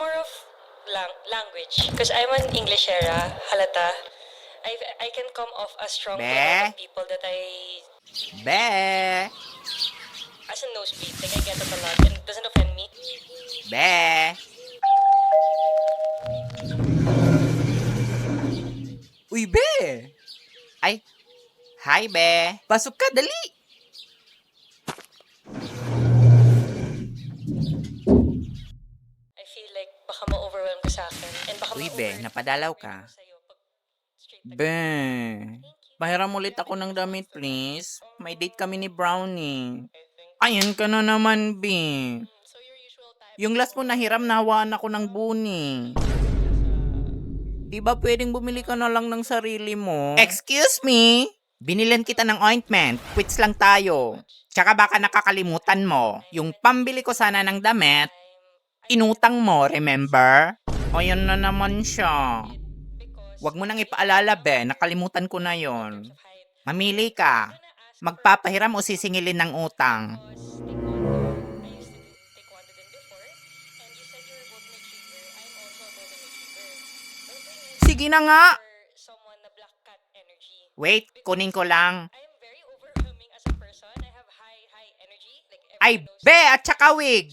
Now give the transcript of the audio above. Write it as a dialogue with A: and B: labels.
A: more of language. Because I'm an Englishera, halata. I can come off as strong to a lot of people that
B: Be.
A: as a nosebleed. Like, I get it a lot and it doesn't offend me.
B: Be.
C: Uy, be!
B: Ay. Hi, be.
C: Pasok ka, dali!
A: I feel like baka ma-overwhelm ka sa akin. And baka
B: Uy, be, napadalaw ka.
C: Be, pahiram ulit ako ng damit, please. May date kami ni Brownie. Ayan ka na naman, be. Yung last mo nahiram, nahawaan ako ng buni. Di ba pwedeng bumili ka na lang ng sarili mo?
B: Excuse me? Binilan kita ng ointment. Quits lang tayo. Tsaka baka nakakalimutan mo. Yung pambili ko sana ng damit, inutang mo, remember?
C: Ayan na naman siya.
B: Huwag mo nang ipaalala, be. Nakalimutan ko na yon. Mamili ka. Magpapahiram o sisingilin ng utang.
C: Sige na nga!
B: Wait, kunin ko lang.
A: I'm very overwhelming as a person. I have high energy. Like
B: Ay, be, at saka wig.